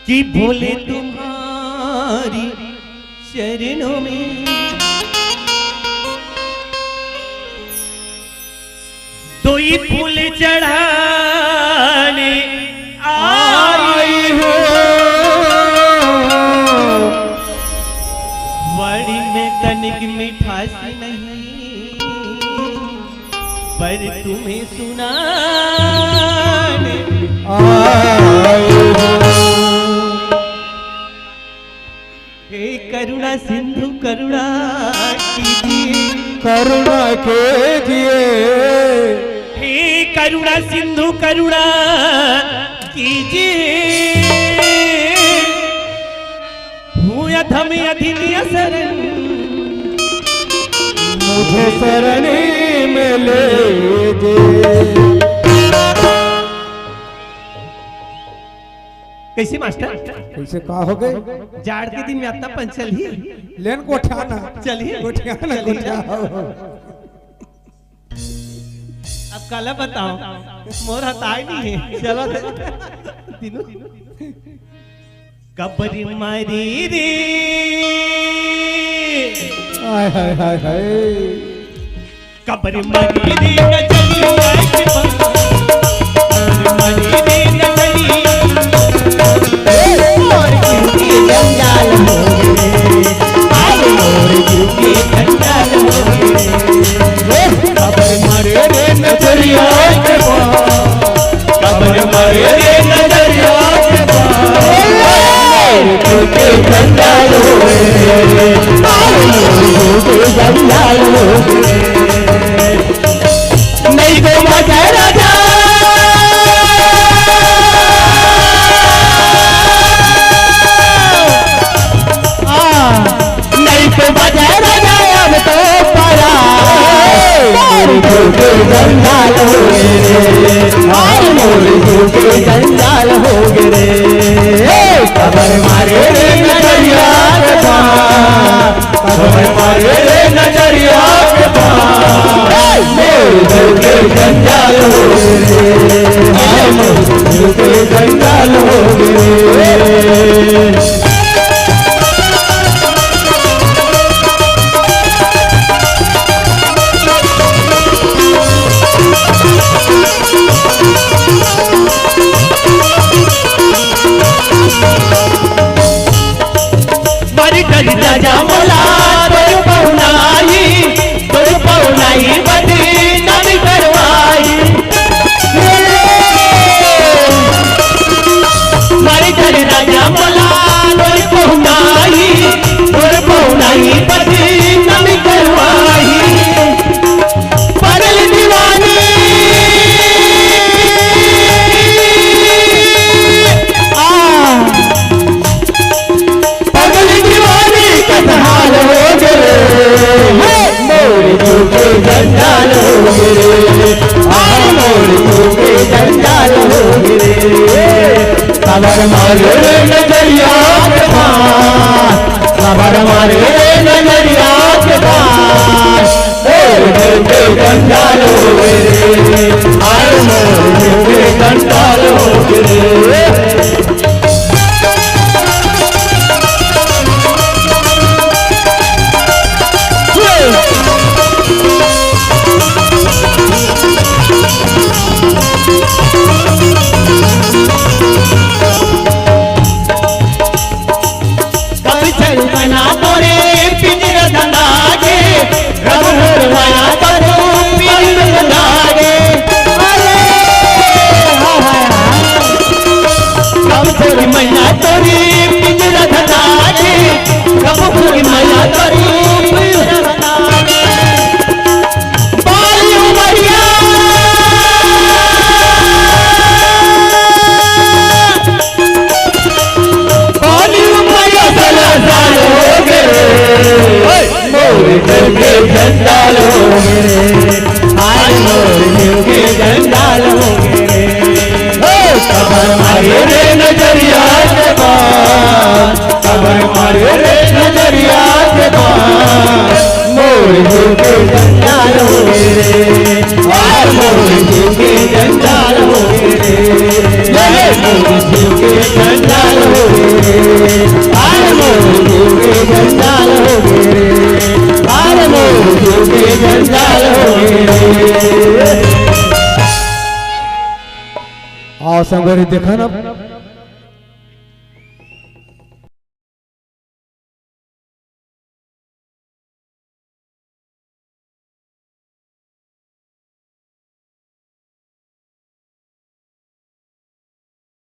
कि भोले तुम्हारी चरणों में दो ही फूल चढ़ाने आई हो। वाड़ी में कनिक मिठास नहीं पर तुम्हें सुनाने आई हो। हे करुणा सिंधु करुणा कीजिए, करुणा कीजिए। हे करुणा सिंधु करुणा कीजिए। हूँ अधम अधीन शरण मुझे शरणी में ले जे। कैसे मास्टर? कैसे कहा हो गए? जाड़ के दिन में आता पंचल ही लेन गोठाना चलिए गोठियाना गोठिया। अब कल बताओ मोर हताई नहीं है। चलो दिनों कबरी मारी रे। हाय हाय हाय हाय कबरी मारी रे नजरिया के पास। कबरी मारी रे नजरिया और क्योंकि जंजाल हो गए। आज मोर क्योंकि जंजाल हो गए। कबरी मारी रे नजरिया के पास। कबरी मारी रे नजरिया के पास। क्योंकि जंजाल हो गए। आज मोर क्योंकि जंजाल हो गए। नहीं को मजा राजा नहीं को मजा राजा अब तो पड़ा। मोर क्योंकि जंजाल हो गए। आज मोर क्योंकि जंजाल हो गए। कबर मारे रे नजरिया के पास। कबर मारे रे नजरिया के पास। मोर क्योंकि जंजाल हो गए। आज मोर क्योंकि जंजाल हो गए। मरी डरी राजा मोला तोर पौनाई बदी नदी करवाई। मरी डरी राजा मोला तोर पौनाई बदी नदी करवाई। परल दीवानी हाल हो गए। मोर क्योंकि जंजाल हो गए। आज मोर क्योंकि जंजाल हो गए। खबर मारे नजरिया के पास। खबर मारे नजरिया के पास। मोर क्योंकि जंजाल हो गए। आज मोर क्योंकि जंजाल हो गए। कभी चल बना तोरे पिंजरा धंधागे। रब बना तोरे पिंजरा धंधागे। कभी चल मैया तोरे पिंजरा धंधागे। कभी मैया तोरे पिंजरा धंधागे। बाली उमरिया जंजाल हो गए। मोर क्योंकि जंजाल हो गए। आज मोर क्योंकि जंजाल हो गए। कबर मारे रे नजरिया के पास। कबर मारे रे नजरिया के पास। मोर क्योंकि जंजाल हो गए। आज मोर क्योंकि जंजाल हो गए। मोर क्योंकि जंजाल हो गए। आओ संगरी देखा ना